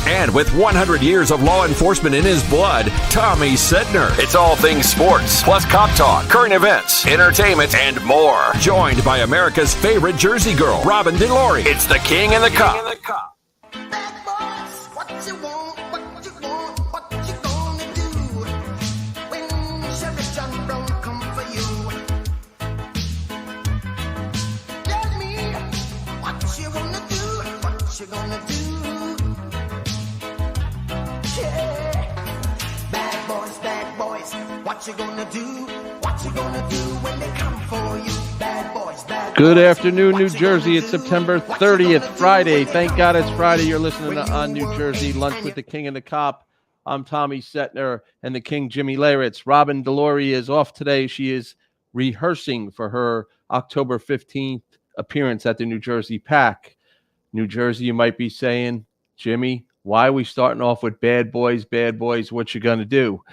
And with 100 years of law enforcement in his blood, Tommy Cetnar. It's all things sports, plus cop talk, current events, entertainment, and more. Joined by America's favorite Jersey girl, Robin DiLauri. It's the King and the Cop. What you gonna do? What you gonna do when they come for you? Bad boys, bad boys. Good afternoon, New Jersey. It's September 30th, Friday. Thank God it's Friday. You're listening to On New Jersey, Lunch with the King and the Cop. I'm Tommy Cetnar and the King, Jimmy Leyritz. Robin DiLauri is off today. She is rehearsing for her October 15th appearance at the New Jersey Pack. New Jersey, you might be saying, Jimmy, why are we starting off with bad boys, what you gonna do?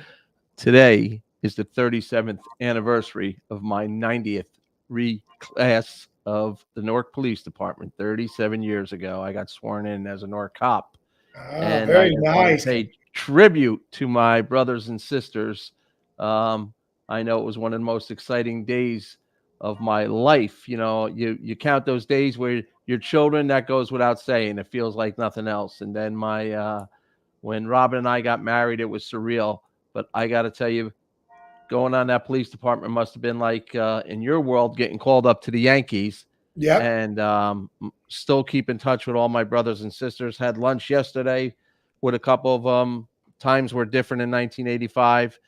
Today is the 37th anniversary of my 90th reclass of the Newark Police Department. 37 years ago, I got sworn in as a Newark cop. And very I nice. pay tribute to my brothers and sisters. I know it was one of the most exciting days of my life. You know, you count those days where your children, that goes without saying. It feels like nothing else. And then when Robin and I got married, it was surreal. But I got to tell you, going on that police department must have been like in your world getting called up to the Yankees. Yeah. And still keep in touch with all my brothers and sisters. Had lunch yesterday with a couple of times were different in 1985.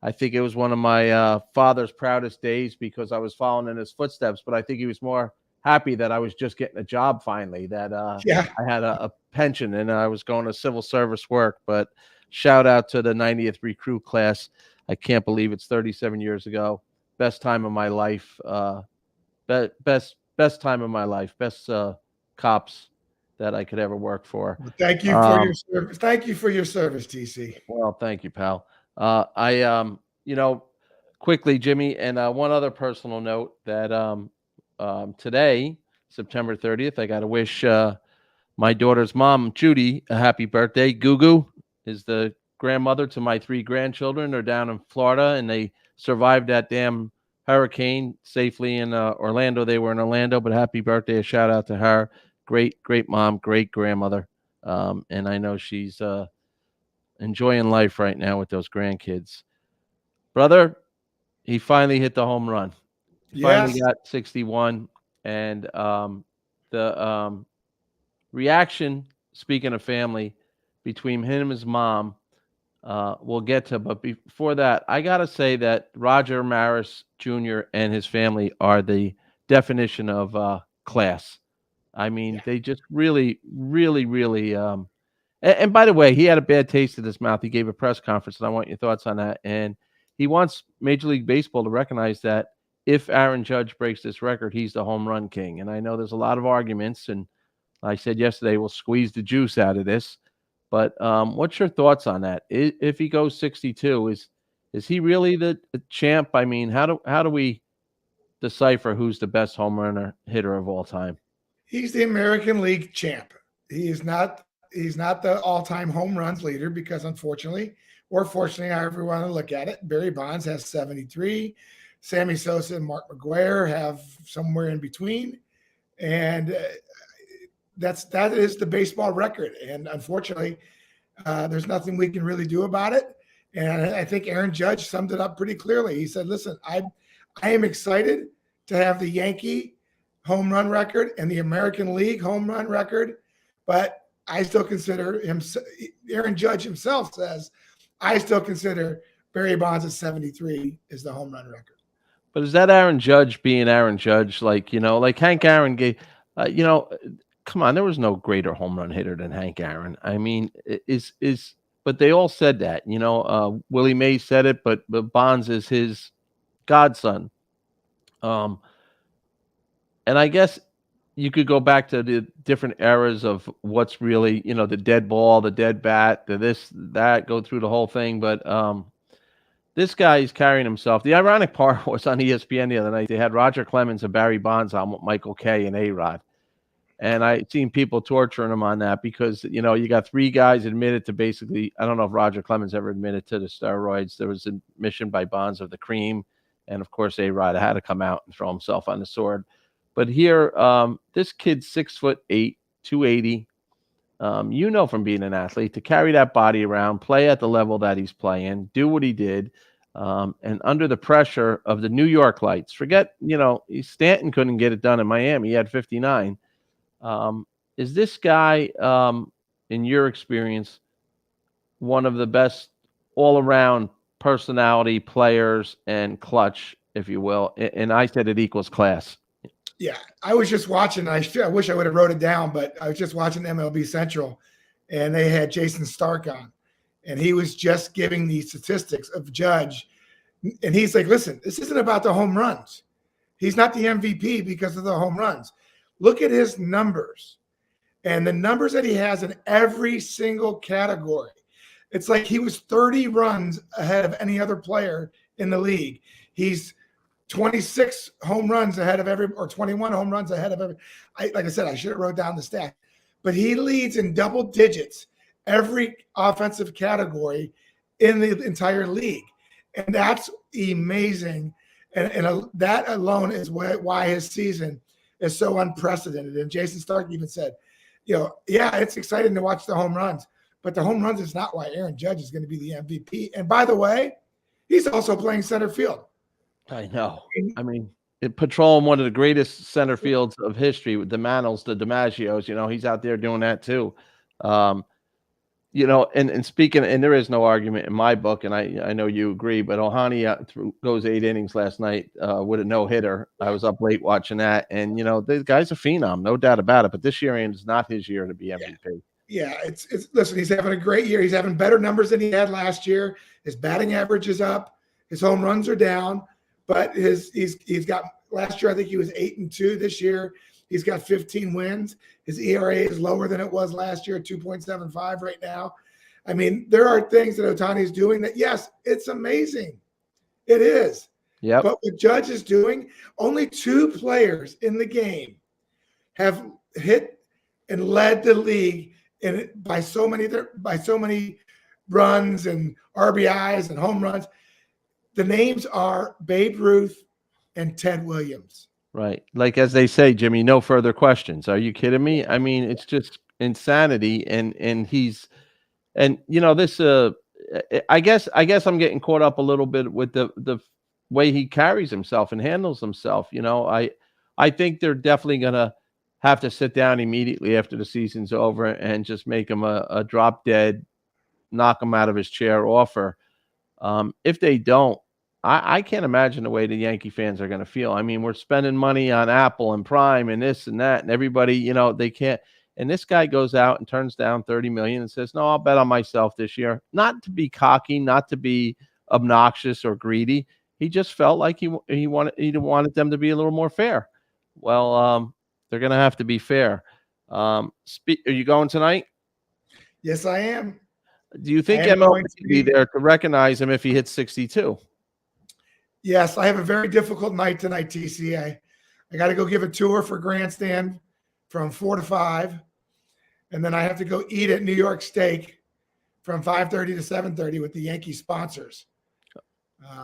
I think it was one of my father's proudest days because I was following in his footsteps. But I think he was more happy that I was just getting a job finally, that I had a pension and I was going to civil service work. But shout out to the 90th recruit class. I can't believe it's 37 years ago. Best time of my life. Best time of my life. Best cops that I could ever work for. Well, thank you for your service. Thank you for your service, TC. Well, thank you, pal. Quickly, Jimmy, and one other personal note that today, September 30th, I got to wish my daughter's mom, Judy, a happy birthday. Gugu is the grandmother to my 3 grandchildren. They're down in Florida, and they survived that damn hurricane safely in Orlando. They were in Orlando, but happy birthday. A shout out to her. Great mom, great grandmother. And I know she's enjoying life right now with those grandkids. Brother, he finally hit the home run. Finally got 61. And the reaction, speaking of family, between him and his mom, we'll get to. But before that, I got to say that Roger Maris Jr. and his family are the definition of class. I mean, they just really. And by the way, he had a bad taste in his mouth. He gave a press conference, and I want your thoughts on that. And he wants Major League Baseball to recognize that if Aaron Judge breaks this record, he's the home run king. And I know there's a lot of arguments, and I said yesterday we'll squeeze the juice out of this. But what's your thoughts on that? If he goes 62, is he really the champ? I mean, how do we decipher who's the best home runner hitter of all time? He's the American League champ. He's not the all-time home runs leader because unfortunately, or fortunately, however you want to look at it, Barry Bonds has 73. Sammy Sosa and Mark McGwire have somewhere in between. And that is the baseball record. And unfortunately, there's nothing we can really do about it. And I think Aaron Judge summed it up pretty clearly. He said, listen, I am excited to have the Yankee home run record and the American League home run record, but I still consider him, Aaron Judge himself says, I still consider Barry Bonds at 73 is the home run record. But is that Aaron Judge being Aaron Judge? Like Hank Aaron gave, come on, there was no greater home run hitter than Hank Aaron. I mean, but they all said that, Willie Mays said it, but Bonds is his godson. And I guess you could go back to the different eras of what's really, the dead ball, the dead bat, the this, that, go through the whole thing. But this guy is carrying himself. The ironic part was on ESPN the other night. They had Roger Clemens and Barry Bonds on with Michael Kay and A-Rod. And I seen people torturing him on that because, you got 3 guys admitted to basically, I don't know if Roger Clemens ever admitted to the steroids. There was admission by Bonds of the cream. And of course, A-Rod had to come out and throw himself on the sword. But here, this kid's 6'8", 280. From being an athlete, to carry that body around, play at the level that he's playing, do what he did, and under the pressure of the New York lights. Forget, Stanton couldn't get it done in Miami. He had 59. Is this guy, in your experience, one of the best all-around personality players and clutch, if you will? And I said it equals class. Yeah, I was just watching. I wish I would have wrote it down, but I was just watching MLB Central, and they had Jason Stark on, and he was just giving the statistics of Judge, and he's like, "Listen, this isn't about the home runs. He's not the MVP because of the home runs. Look at his numbers, and the numbers that he has in every single category. It's like he was 30 runs ahead of any other player in the league. He's 26 home runs ahead of or 21 home runs ahead of every. Like I said, I should have wrote down the stat, but he leads in double digits every offensive category in the entire league, and that's amazing. And that alone is why his season is so unprecedented. And Jason Stark even said, yeah, it's exciting to watch the home runs, but the home runs is not why Aaron Judge is going to be the MVP. And by the way, he's also playing center field. I know. I mean, patrolling one of the greatest center fields of history with the Manals, the DiMaggios, he's out there doing that too. And speaking, and there is no argument in my book, and I know you agree, but Ohani goes 8 innings last night with a no-hitter. I was up late watching that, and, the guy's a phenom, no doubt about it, but this year is not his year to be MVP. Yeah, it's listen, he's having a great year. He's having better numbers than he had last year. His batting average is up. His home runs are down. But he's got last year, I think he was 8-2. This year, he's got 15 wins. His ERA is lower than it was last year, 2.75 right now. I mean, there are things that Ohtani's doing that, yes, it's amazing. It is. Yeah. But what Judge is doing, only 2 players in the game have hit and led the league by so many runs and RBIs and home runs. The names are Babe Ruth and Ted Williams. Right. Like, as they say, Jimmy, no further questions. Are you kidding me? I mean, it's just insanity. And this, I guess I'm getting caught up a little bit with the way he carries himself and handles himself. I think they're definitely going to have to sit down immediately after the season's over and just make him a drop dead, knock him out of his chair offer. If they don't, I can't imagine the way the Yankee fans are going to feel. I mean, we're spending money on Apple and Prime and this and that, and everybody, they can't. And this guy goes out and turns down $30 million and says, "No, I'll bet on myself this year." Not to be cocky, not to be obnoxious or greedy. He just felt like he wanted them to be a little more fair. Well, they're going to have to be fair. Are you going tonight? Yes, I am. Do you think MLB will be there to recognize him if he hits 62? Yes, I have a very difficult night tonight, TCA. I got to go give a tour for Grandstand from 4 to 5. And then I have to go eat at New York Steak from 5:30 to 7:30 with the Yankee sponsors.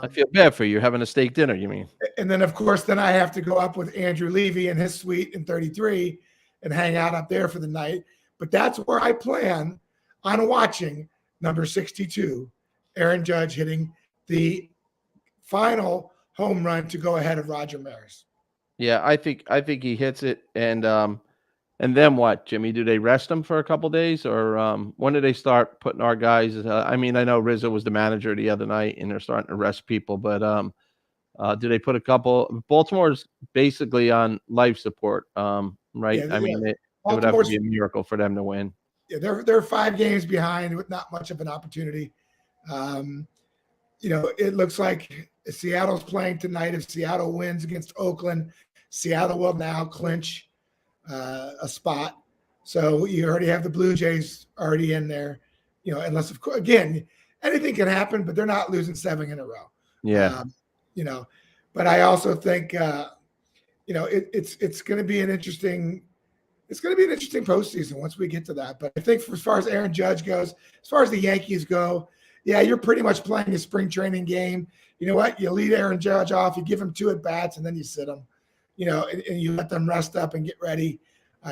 I feel bad for you having a steak dinner, you mean? And then, of course, I have to go up with Andrew Levy and his suite in 33 and hang out up there for the night. But that's where I plan on watching number 62, Aaron Judge hitting the final home run to go ahead of Roger Maris. Yeah, I think he hits it, and then what, Jimmy? Do they rest him for a couple days, or when do they start putting our guys? I mean, I know Rizzo was the manager the other night, and they're starting to rest people, but do they put a couple? Baltimore's basically on life support, right? Yeah, I mean, it would have to be a miracle for them to win. Yeah, they're 5 games behind with not much of an opportunity. It looks like Seattle's playing tonight. If Seattle wins against Oakland, Seattle will now clinch a spot. So you already have the Blue Jays already in there. Unless, of course, again, anything can happen, but they're not losing 7 in a row. Yeah. But I also think, it's going to be an interesting it's going to be an interesting postseason once we get to that. But I think as far as Aaron Judge goes, as far as the Yankees go, yeah, you're pretty much playing a spring training game. You know what? You lead Aaron Judge off, you give him 2 at-bats, and then you sit him, and you let them rest up and get ready.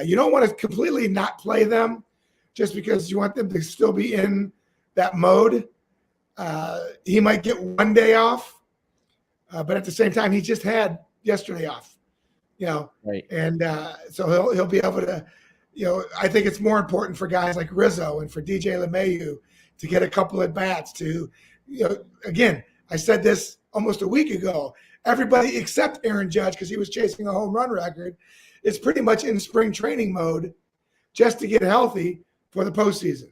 You don't want to completely not play them just because you want them to still be in that mode. He might get 1 day off, but at the same time, he just had yesterday off. Right. And so he'll be able to, I think it's more important for guys like Rizzo and for DJ LeMahieu to get a couple at bats to, again, I said this almost a week ago, everybody except Aaron Judge, because he was chasing a home run record, is pretty much in spring training mode just to get healthy for the postseason.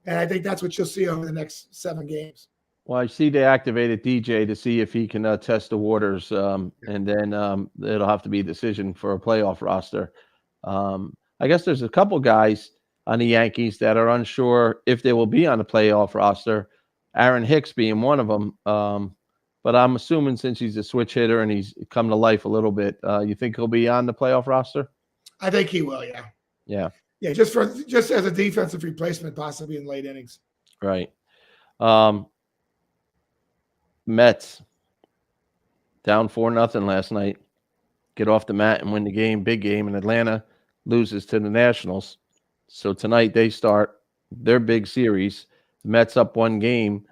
And I think that's what you'll see over the next 7 games. Well, I see they activated DJ to see if he can test the waters, and then it'll have to be a decision for a playoff roster. I guess there's a couple guys on the Yankees that are unsure if they will be on the playoff roster, Aaron Hicks being one of them. But I'm assuming since he's a switch hitter and he's come to life a little bit, you think he'll be on the playoff roster? I think he will, yeah. Yeah. Yeah, just as a defensive replacement, possibly in late innings. Right. Mets down 4-0 last night. Get off the mat and win the game, big game, and Atlanta loses to the Nationals. So tonight they start their big series. The Mets up 1 game.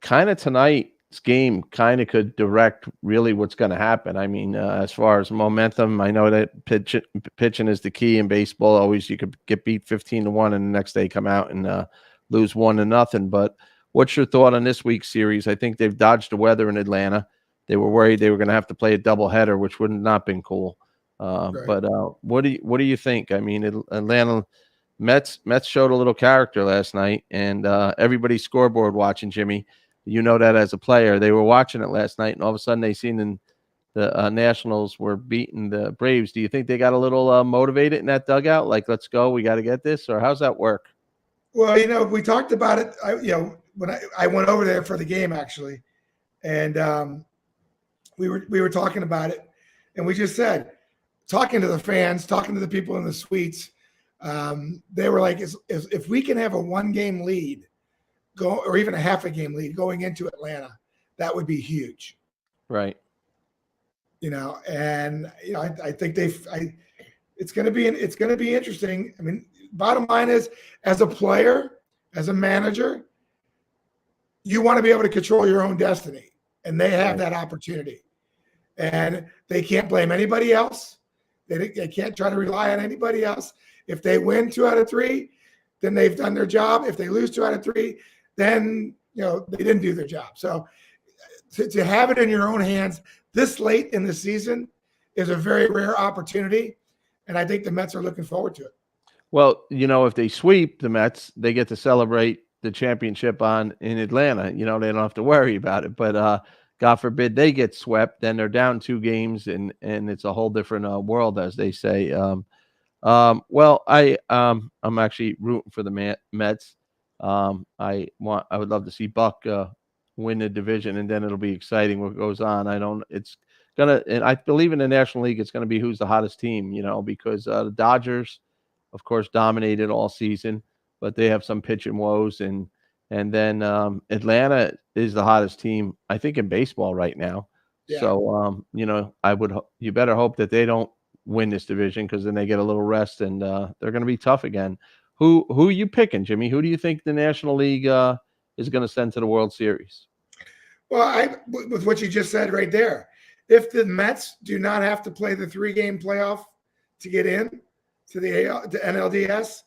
Kind of tonight's game kind of could direct really what's going to happen. I mean, as far as momentum, I know that pitching is the key in baseball. Always you could get beat 15-1 and the next day come out and lose 1-0. But what's your thought on this week's series? I think they've dodged the weather in Atlanta. They were worried they were going to have to play a doubleheader, which would not have been cool. Right. But what do you think? I mean, Atlanta Mets showed a little character last night, and everybody's scoreboard watching, Jimmy. You know that as a player. They were watching it last night, and all of a sudden they seen the Nationals were beating the Braves. Do you think they got a little motivated in that dugout? Like, let's go, we got to get this, or how's that work? Well, we talked about it. When I went over there for the game actually, and we were talking about it, and we just said, talking to the fans, talking to the people in the suites, they were like, if we can have a 1-game lead, or even a half a game lead going into Atlanta, that would be huge. Right. And I think it's going to be interesting. I mean, bottom line is, as a player, as a manager, you want to be able to control your own destiny, and they have that opportunity, and they can't blame anybody else. They can't try to rely on anybody else. If they win 2 out of 3, then they've done their job. If they lose 2 out of 3, then they didn't do their job. So to have it in your own hands this late in the season is a very rare opportunity, and I think the Mets are looking forward to it. Well, if they sweep the Mets, they get to celebrate the championship in Atlanta. They don't have to worry about it. But God forbid they get swept, then they're down 2 games, and it's a whole different world, as they say. Well, I'm actually rooting for the Mets. I would love to see Buck win the division, and then it'll be exciting what goes on. And I believe in the National League, it's going to be who's the hottest team, because the Dodgers, of course, dominated all season, but they have some pitching woes, and then Atlanta is the hottest team, I think, in baseball right now. Yeah. So you better hope that they don't win this division, because then they get a little rest, and they're going to be tough again. Who are you picking, Jimmy? Who do you think the National League is going to send to the World Series? Well, with what you just said right there, if the Mets do not have to play the 3-game playoff to get in to the NLDS,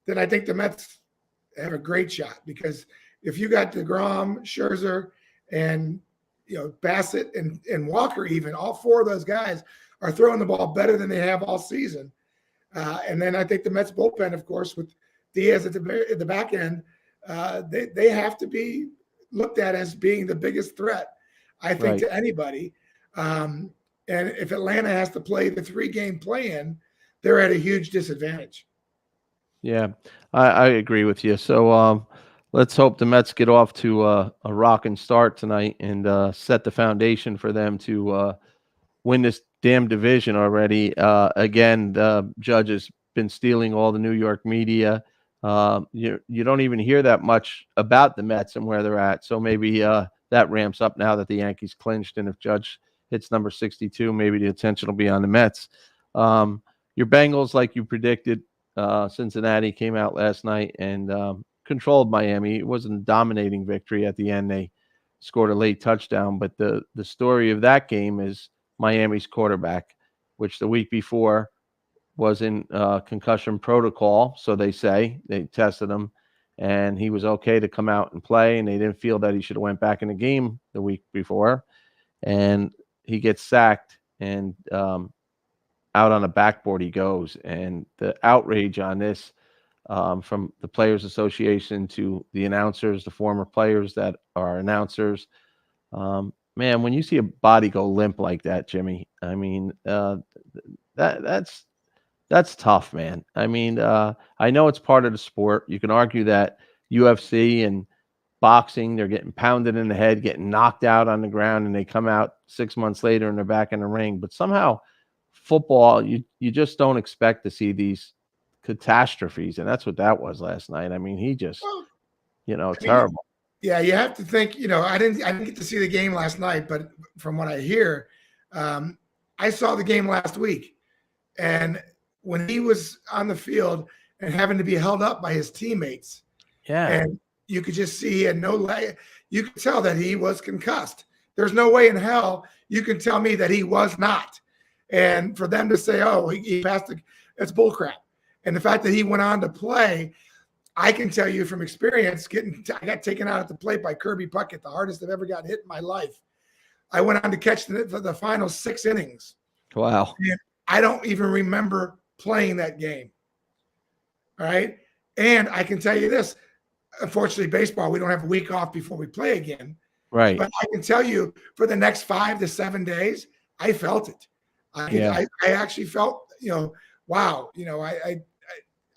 then I think the Mets have a great shot, because if you got DeGrom, Scherzer, and Bassett and Walker, even all 4 of those guys are throwing the ball better than they have all season. And then I think the Mets bullpen, of course, with Diaz at the back end, they have to be looked at as being the biggest threat, I think, to anybody. And if Atlanta has to play the 3-game play-in, they're at a huge disadvantage. Yeah, I agree with you. So let's hope the Mets get off to a rocking start tonight and set the foundation for them to win this damn division already. Again, the Judge is been stealing all the New York media. You don't even hear that much about the Mets and where they're at. So maybe that ramps up now that the Yankees clinched. And if Judge hits number 62, maybe the attention will be on the Mets. Your Bengals, like you predicted, Cincinnati came out last night and controlled Miami. It wasn't a dominating victory at the end. They scored a late touchdown. But the story of that game is Miami's quarterback, which the week before was in concussion protocol. So they say they tested him and he was okay to come out and play. And they didn't feel that he should have went back in the game the week before. And he gets sacked and out on the backboard he goes. And the outrage on this from the Players Association to the announcers, the former players that are announcers, man, when you see a body go limp like that, Jimmy, I mean, that's tough, man. I mean, I know it's part of the sport. You can argue that UFC and boxing, they're getting pounded in the head, getting knocked out on the ground, and they come out 6 months later and they're back in the ring. But somehow football, you just don't expect to see these catastrophes. And that's what that was last night. I mean, he just, terrible. Yeah, you have to think, I didn't get to see the game last night, but from what I hear, I saw the game last week. And when he was on the field and having to be held up by his teammates, and you could just see he had no leg. You could tell that he was concussed. There's no way in hell you can tell me that he was not. And for them to say, oh, he passed that's bullcrap. And the fact that he went on to play, I can tell you from experience, I got taken out at the plate by Kirby Puckett, the hardest I've ever got hit in my life. I went on to catch the final 6 innings. Wow. And I don't even remember playing that game. All right. And I can tell you this, unfortunately, baseball, we don't have a week off before we play again. Right. But I can tell you for the next 5 to 7 days, I felt it. I actually felt, wow,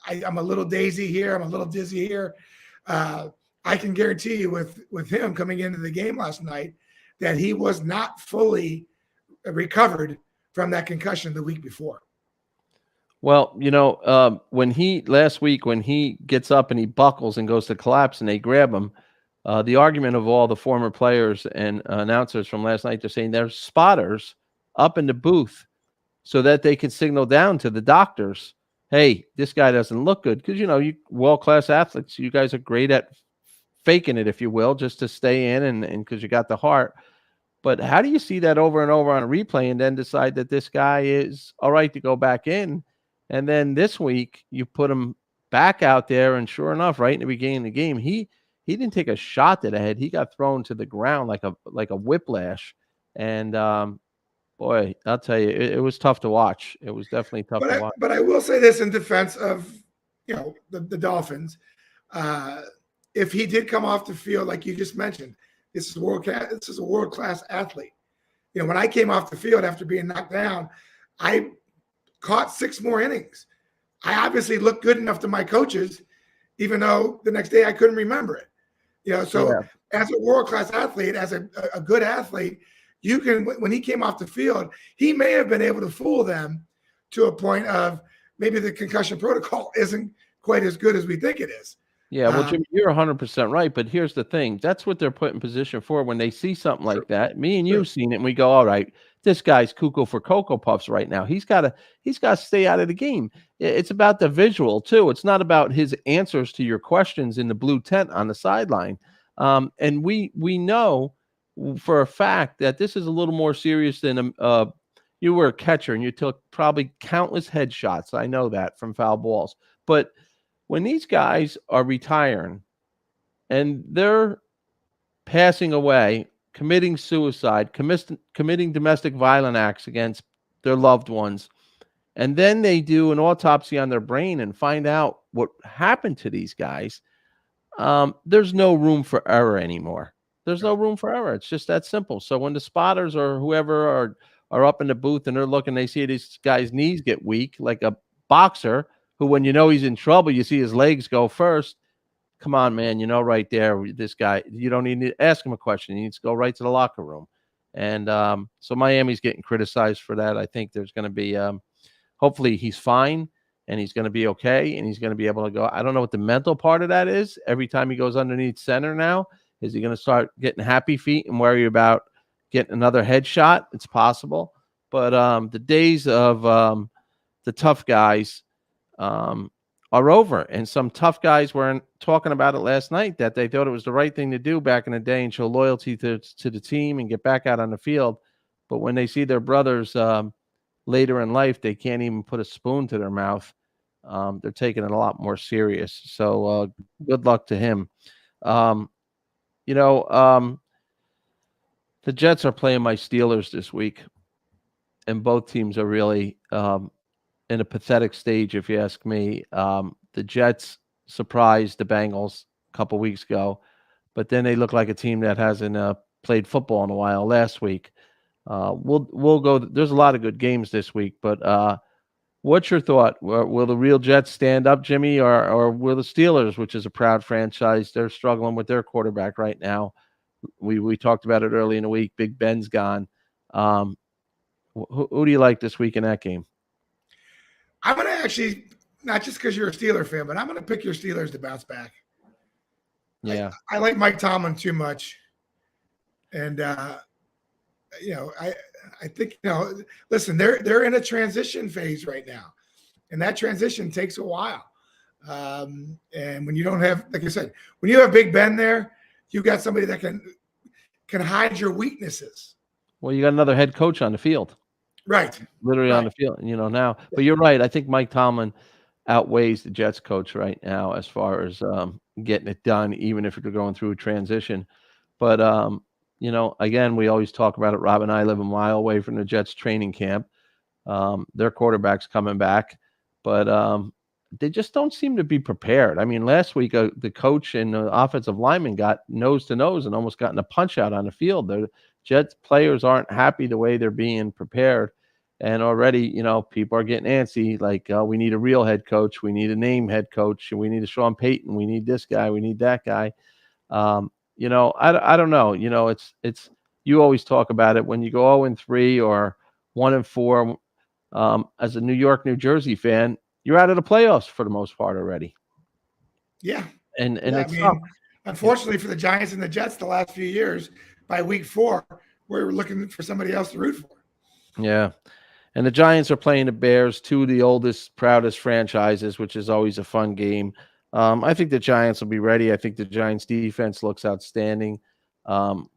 I'm a little daisy here. I'm a little dizzy here. I can guarantee you with him coming into the game last night that he was not fully recovered from that concussion the week before. Well, when last week, when he gets up and he buckles and goes to collapse and they grab him, the argument of all the former players and announcers from last night, they're saying there's spotters up in the booth so that they can signal down to the doctors, hey, this guy doesn't look good. Because, you world-class athletes, you guys are great at faking it, if you will, just to stay in and because you got the heart. But how do you see that over and over on a replay and then decide that this guy is all right to go back in? And then this week you put him back out there, and sure enough, right in the beginning of the game, he didn't take a shot to the head. He got thrown to the ground like a whiplash. And boy, I'll tell you, it was tough to watch. It was definitely tough to watch. But I will say this in defense of the Dolphins. If he did come off the field, like you just mentioned, this is a world-class athlete. When I came off the field after being knocked down, I caught 6 more innings. I obviously looked good enough to my coaches, even though the next day I couldn't remember it. As a world-class athlete, as a good athlete, you can, when he came off the field, he may have been able to fool them to a point of maybe the concussion protocol isn't quite as good as we think it is. Yeah, well, Jimmy, you're 100% right. But here's the thing. That's what they're put in position for when they see something like that. Me and you've seen it, and we go, all right, this guy's cuckoo for Cocoa Puffs right now. He's got to stay out of the game. It's about the visual, too. It's not about his answers to your questions in the blue tent on the sideline. And we know for a fact that this is a little more serious than you were a catcher and you took probably countless headshots. I know that from foul balls. But when these guys are retiring and they're passing away, committing suicide, committing domestic violent acts against their loved ones, and then they do an autopsy on their brain and find out what happened to these guys, there's no room for error anymore. There's no room for error. It's just that simple. So when the spotters or whoever are up in the booth and they're looking, they see this guy's knees get weak, like a boxer who, when he's in trouble, you see his legs go first. Come on, man. Right there, this guy, you don't need to ask him a question. He needs to go right to the locker room. And so Miami's getting criticized for that. I think there's going to be, hopefully he's fine and he's going to be okay, and he's going to be able to go. I don't know what the mental part of that is. Every time he goes underneath center now, is he going to start getting happy feet and worry about getting another headshot? It's possible. But the days of the tough guys are over. And some tough guys weren't talking about it last night, that they thought it was the right thing to do back in the day and show loyalty to the team and get back out on the field. But when they see their brothers later in life, they can't even put a spoon to their mouth. They're taking it a lot more serious. So good luck to him. You know, the Jets are playing my Steelers this week, and both teams are really in a pathetic stage, if you ask me. The Jets surprised the Bengals a couple weeks ago, but then they look like a team that hasn't played football in a while last week. We'll go. There's a lot of good games this week, but what's your thought? Will the real Jets stand up, Jimmy, or will the Steelers, which is a proud franchise, they're struggling with their quarterback right now? We talked about it early in the week. Big Ben's gone. Who do you like this week in that game? I'm going to actually, not just because you're a Steeler fan, but I'm going to pick your Steelers to bounce back. Yeah. I like Mike Tomlin too much. And, you know, I think, you know, listen, they're in a transition phase right now. And that transition takes a while. And when you don't have, like I said, when you have Big Ben there, you got somebody that can hide your weaknesses. Well, you got another head coach on the field. Right. Literally on the field, you know, now. But you're right. I think Mike Tomlin outweighs the Jets coach right now as far as getting it done, even if you're going through a transition. But, you know, again, we always talk about it. Rob and I live a mile away from the Jets training camp. Their quarterback's coming back, but they just don't seem to be prepared. I mean, last week, the coach and the offensive lineman got nose to nose and almost got in a punch out on the field. The Jets players aren't happy the way they're being prepared. And already, you know, people are getting antsy, like, we need a real head coach. We need a name head coach. We need a Sean Payton. We need this guy. We need that guy. You know, I don't know. You know, it's you always talk about it when you go 0-3 or 1-4. As a New York, New Jersey fan, you're out of the playoffs for the most part already. Yeah. And yeah, it's unfortunately for the Giants and the Jets the last few years, by week 4, we're looking for somebody else to root for. Yeah. And the Giants are playing the Bears, two of the oldest, proudest franchises, which is always a fun game. I think the Giants will be ready. I think the Giants defense looks outstanding. You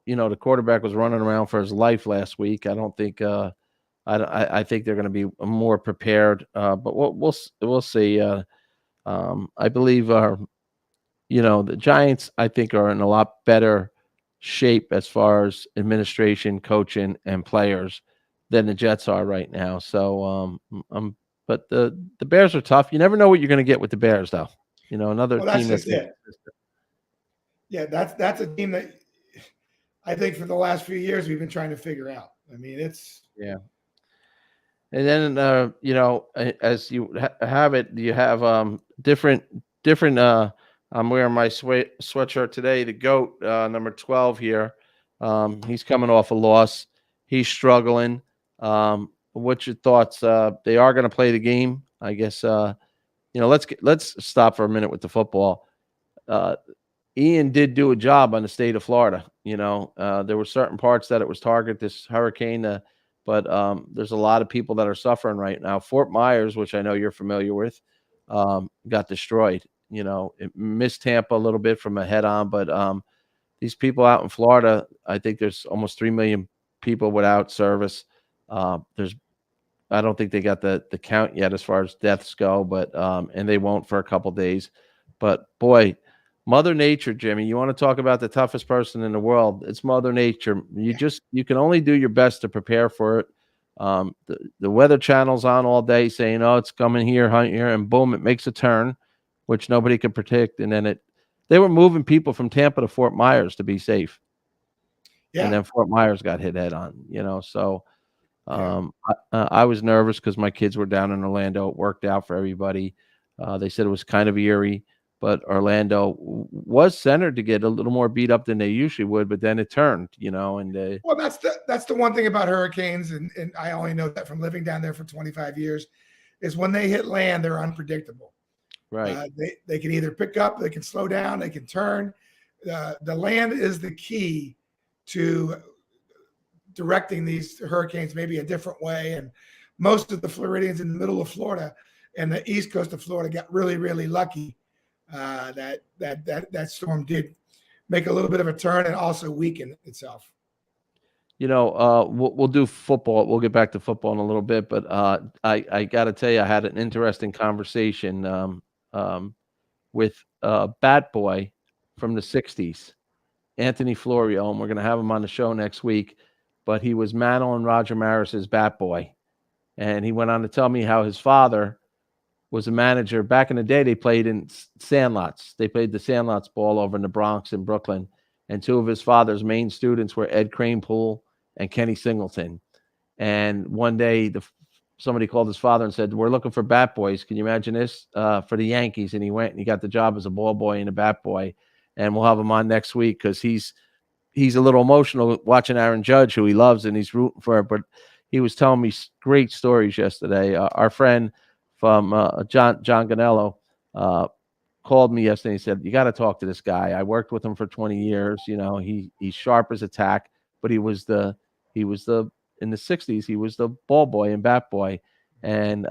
know, the quarterback was running around for his life last week. I don't think I think they're going to be more prepared, but we'll see. I believe, you know, the Giants, I think, are in a lot better shape as far as administration, coaching, and players than the Jets are right now. So, but the Bears are tough. You never know what you're going to get with the Bears, though. You know, another team that's it. Yeah, that's a team that I think for the last few years we've been trying to figure out. I mean, it's And then, you know, as you have it, you have different. I'm wearing my sweatshirt today. The GOAT, number 12 here. He's coming off a loss. He's struggling. What's your thoughts? They are going to play the game, I guess. You know, let's stop for a minute with the football. Ian did do a job on the state of Florida. You know, there were certain parts that it was target this hurricane. But there's a lot of people that are suffering right now. Fort Myers, which I know you're familiar with, got destroyed. You know, it missed Tampa a little bit from a head-on, but these people out in Florida, I think there's almost 3 million people without service. I don't think they got the count yet as far as deaths go, but and they won't for a couple days. But boy, Mother Nature, Jimmy, you want to talk about the toughest person in the world? It's Mother Nature. You can only do your best to prepare for it. The Weather Channel's on all day saying, "Oh, it's coming here, and boom, it makes a turn, which nobody could predict." And then they were moving people from Tampa to Fort Myers to be safe. Yeah. And then Fort Myers got hit head on. You know, so I was nervous because my kids were down in Orlando. It worked out for everybody. They said it was kind of eerie. But Orlando was centered to get a little more beat up than they usually would, but then it turned, you know. And well, that's the one thing about hurricanes, and I only know that from living down there for 25 years. is when they hit land, they're unpredictable. Right. They can either pick up, they can slow down, they can turn. The land is the key to directing these hurricanes maybe a different way. And most of the Floridians in the middle of Florida and the east coast of Florida got really, really lucky that storm did make a little bit of a turn and also weaken itself. We'll do football. We'll get back to football in a little bit, but I got to tell you, I had an interesting conversation with Bat Boy from the 60s, Anthony Florio, and we're going to have him on the show next week. But he was Mantle and Roger Maris's Bat Boy. And he went on to tell me how his father was a manager. Back in the day, they played in sandlots. They played the sandlots ball over in the Bronx and Brooklyn. And two of his father's main students were Ed Kranepool and Kenny Singleton. And one day, somebody called his father and said, "We're looking for bat boys. Can you imagine this? For the Yankees." And he went and he got the job as a ball boy and a bat boy. And we'll have him on next week because he's a little emotional watching Aaron Judge, who he loves, and he's rooting for. But he was telling me great stories yesterday. Our friend from John Ganello called me yesterday and he said, "You got to talk to this guy. I worked with him for 20 years. He's sharp as a tack, but he was in the 60s, he was the ball boy and bat boy." And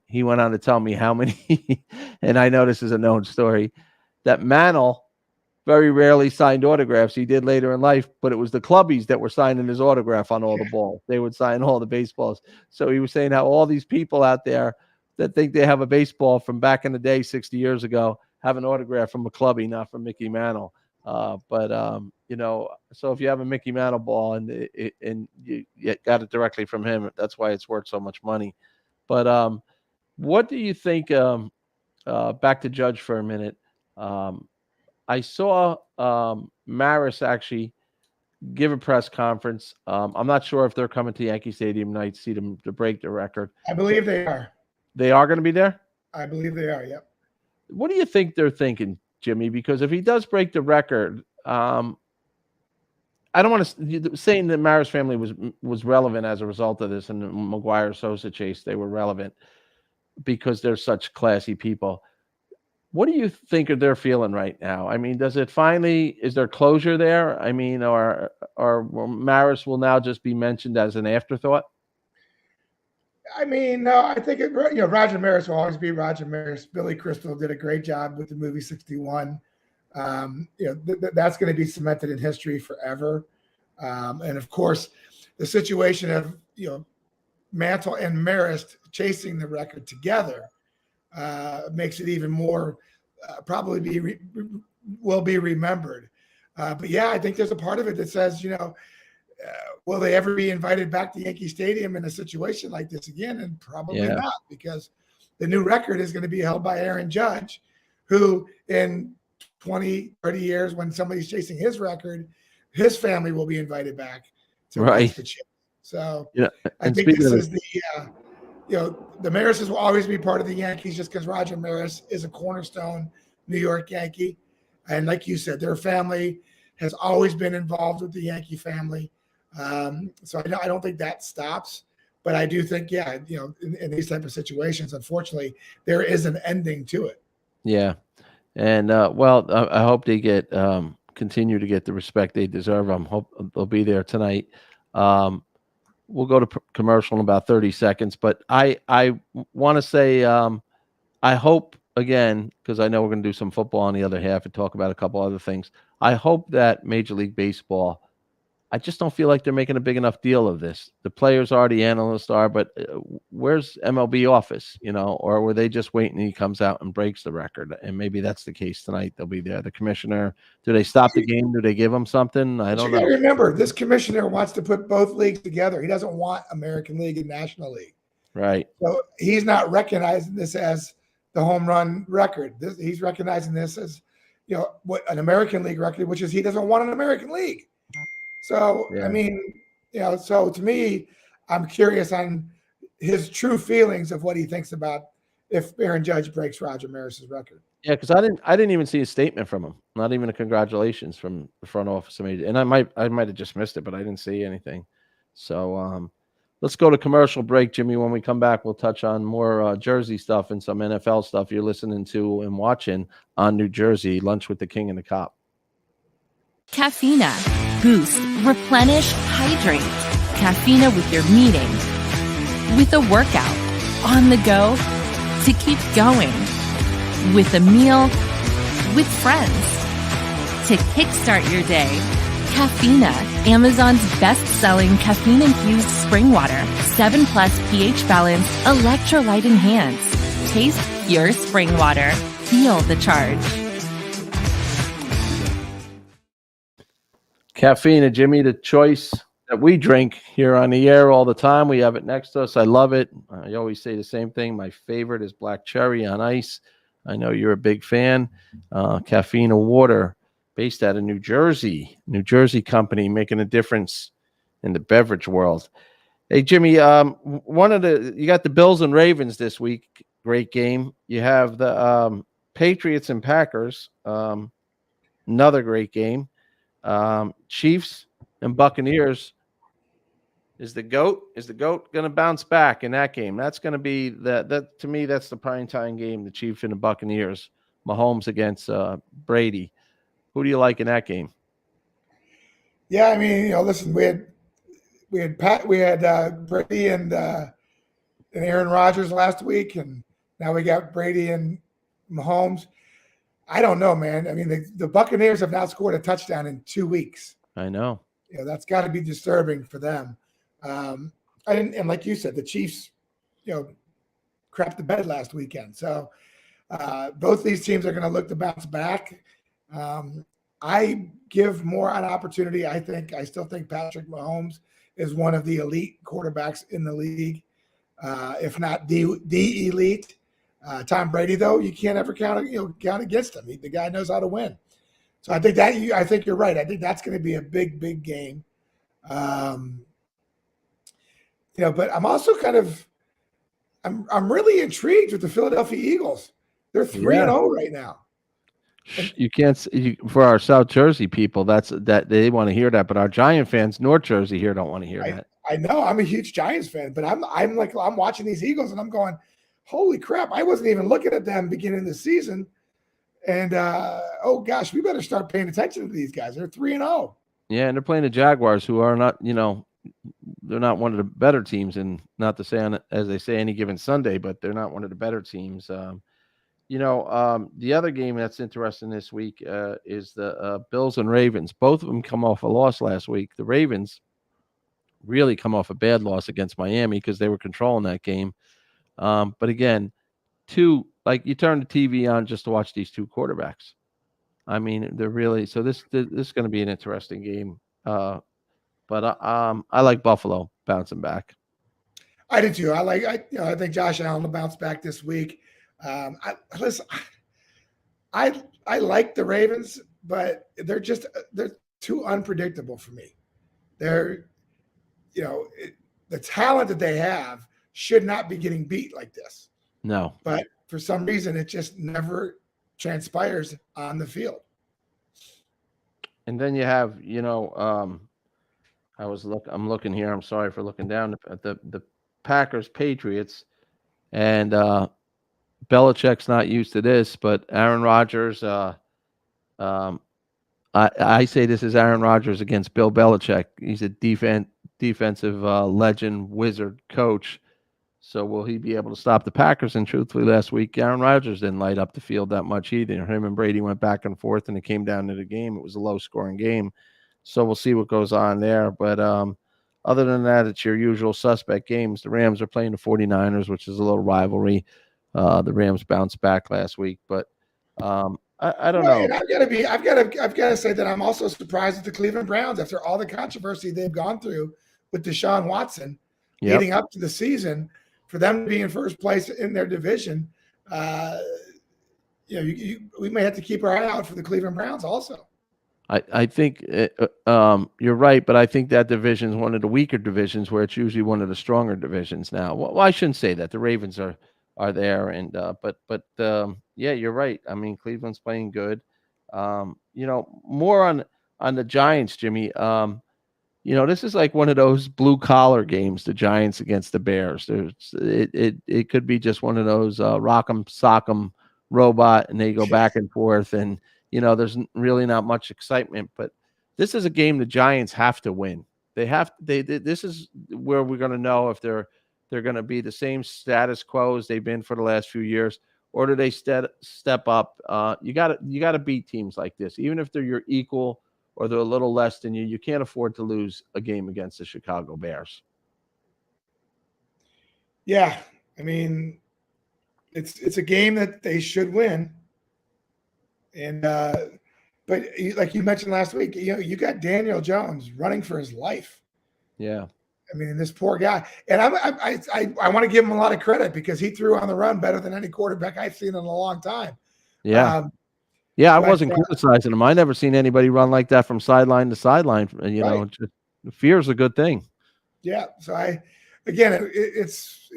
he went on to tell me how many, and I know this is a known story, that Mantle very rarely signed autographs. He did later in life, but it was the clubbies that were signing his autograph on all the balls. They would sign all the baseballs. So he was saying how all these people out there that think they have a baseball from back in the day, 60 years ago, have an autograph from a clubby, not from Mickey Mantle. So if you have a Mickey Mantle ball and you got it directly from him, that's why it's worth so much money. But what do you think? Back to Judge for a minute. I saw Maris actually give a press conference. I'm not sure if they're coming to Yankee Stadium tonight to see them to break the record. I believe they are. They are going to be there? I believe they are, yep. What do you think they're thinking, Jimmy? Because if he does break the record, I don't want to saying that Maris family was relevant as a result of this, and the McGuire Sosa chase, they were relevant because they're such classy people. What do you think they're feeling right now? I mean, is there closure there? I mean, or Maris will now just be mentioned as an afterthought? I mean, no, I think Roger Maris will always be Roger Maris. Billy Crystal did a great job with the movie 61. That's going to be cemented in history forever. And of course, the situation of Mantle and Maris chasing the record together makes it even more will be remembered. But yeah, I think there's a part of it that says, will they ever be invited back to Yankee Stadium in a situation like this again? And probably not, because the new record is going to be held by Aaron Judge, who in 20, 30 years, when somebody's chasing his record, his family will be invited back to watch the chip. So I think this is the Marises will always be part of the Yankees just because Roger Maris is a cornerstone New York Yankee. And like you said, their family has always been involved with the Yankee family. So I don't think that stops. But I do think, in these type of situations, unfortunately, there is an ending to it. Yeah. And, I hope they get continue to get the respect they deserve. I hope they'll be there tonight. We'll go to commercial in about 30 seconds. But I want to say I hope, again, because I know we're going to do some football on the other half and talk about a couple other things. I hope that Major League Baseball, I just don't feel like they're making a big enough deal of this. The players are, the analysts are, but where's MLB office, or were they just waiting and he comes out and breaks the record? And maybe that's the case tonight. They'll be there. The commissioner, do they stop the game? Do they give them something? I don't know. Remember, this commissioner wants to put both leagues together. He doesn't want American League and National League. Right. So he's not recognizing this as the home run record. He's recognizing this as, what an American League record, which is he doesn't want an American League. So, I mean, so to me, I'm curious on his true feelings of what he thinks about if Aaron Judge breaks Roger Maris's record. Yeah, because I didn't even see a statement from him. Not even a congratulations from the front office. And I might have just missed it, but I didn't see anything. So Let's go to commercial break, Jimmy. When we come back, we'll touch on more Jersey stuff and some NFL stuff you're listening to and watching on New Jersey. Lunch with the King and the Cop. Caffeina. Boost, replenish, hydrate. Caffeina with your meeting, with a workout, on the go, to keep going, with a meal, with friends, to kickstart your day. Caffeina, Amazon's best-selling caffeine-infused spring water, 7+ pH balance, electrolyte enhanced. Taste pure spring water. Feel the charge. Caffeine, Jimmy, the choice that we drink here on the air all the time. We have it next to us. I love it. I always say the same thing. My favorite is black cherry on ice. I know you're a big fan. Caffeine water, based out of New Jersey company, making a difference in the beverage world. Hey, Jimmy, you got the Bills and Ravens this week. Great game. You have the Patriots and Packers. Another great game. Chiefs and Buccaneers. Is the GOAT going to bounce back in that game? That's going to be that to me, that's the primetime game, the Chiefs and the Buccaneers. Mahomes against Brady. Who do you like in that game? Yeah, I mean, listen, we had Brady and Aaron Rodgers last week, and now we got Brady and Mahomes. I don't know, man. I mean, the Buccaneers have not scored a touchdown in 2 weeks. I know. That's got to be disturbing for them. And like you said, the Chiefs, crapped the bed last weekend. So both these teams are going to look to bounce back. I give more an opportunity. I still think Patrick Mahomes is one of the elite quarterbacks in the league, if not the elite. Tom Brady, though, you can't ever count against him. The guy knows how to win. So I think you're right. I think that's going to be a big, big game. But I'm also I'm really intrigued with the Philadelphia Eagles. They're 3-0 right now. You can't for our South Jersey people. That they want to hear that, but our Giant fans, North Jersey here, don't want to hear that. I know. I'm a huge Giants fan, but I'm watching these Eagles and I'm going, holy crap! I wasn't even looking at them beginning of the season, and oh gosh, we better start paying attention to these guys. They're 3-0. Yeah, and they're playing the Jaguars, who are not, they're not one of the better teams, and not to say as they say any given Sunday, but they're not one of the better teams. The other game that's interesting this week is the Bills and Ravens. Both of them come off a loss last week. The Ravens really come off a bad loss against Miami because they were controlling that game. But again, you turn the TV on just to watch these two quarterbacks. I mean, they're really so. This is going to be an interesting game. But I like Buffalo bouncing back. I do too. I think Josh Allen will bounce back this week. I like the Ravens, but they're too unpredictable for me. They're, the talent that they have should not be getting beat like this. No. But for some reason, it just never transpires on the field. And then you have, I'm looking here. I'm sorry for looking down at the Packers Patriots, and Belichick's not used to this, but Aaron Rodgers. I say this is Aaron Rodgers against Bill Belichick. He's a defensive legend, wizard, coach. So will he be able to stop the Packers? And truthfully, last week Aaron Rodgers didn't light up the field that much either. Him and Brady went back and forth, and it came down to the game. It was a low-scoring game. So we'll see what goes on there. But other than that, it's your usual suspect games. The Rams are playing the 49ers, which is a little rivalry. The Rams bounced back last week, but I don't know. I've got to say that I'm also surprised at the Cleveland Browns after all the controversy they've gone through with Deshaun Watson leading up to the season. For them to be in first place in their division, we may have to keep our eye out for the Cleveland Browns also. I think you're right, but I think that division is one of the weaker divisions where it's usually one of the stronger divisions now. Well, I shouldn't say that. The Ravens are there, and but you're right. I mean, Cleveland's playing good. More on the Giants, Jimmy. this is like one of those blue collar games, the Giants against the Bears. It could be just one of those rock'em sock'em robot, and they go back and forth, and there's really not much excitement. But this is a game the Giants have to win. This is where we're going to know if they're going to be the same status quo as they've been for the last few years, or do they step up? You got to beat teams like this, even if they're your equal or they're a little less than you. You can't afford to lose a game against the Chicago Bears. Yeah, I mean, it's a game that they should win, and but like you mentioned last week, you got Daniel Jones running for his life. Yeah, I mean, this poor guy, and I want to give him a lot of credit because he threw on the run better than any quarterback I've seen in a long time. Yeah. I wasn't criticizing him. I never seen anybody run like that from sideline to sideline. Right. Just, fear is a good thing. Yeah. So it's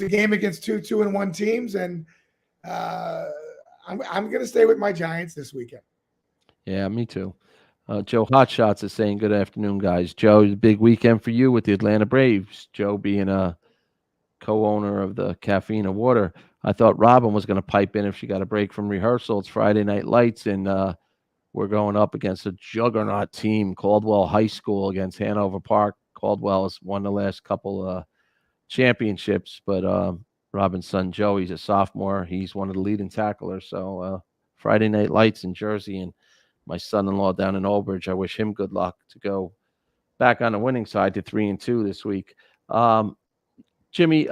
a game against two 2-1 teams, and I'm going to stay with my Giants this weekend. Yeah, me too. Joe Hotshots is saying, good afternoon, guys. Joe, it's a big weekend for you with the Atlanta Braves. Joe being a co-owner of the Caffeine of Water. I thought Robin was going to pipe in if she got a break from rehearsal. It's Friday Night Lights, and we're going up against a juggernaut team, Caldwell High School against Hanover Park. Caldwell has won the last couple championships, but Robin's son Joey's a sophomore. He's one of the leading tacklers. So Friday Night Lights in Jersey, and my son-in-law down in Albridge. I wish him good luck to go back on the winning side to 3-2 this week. Jimmy,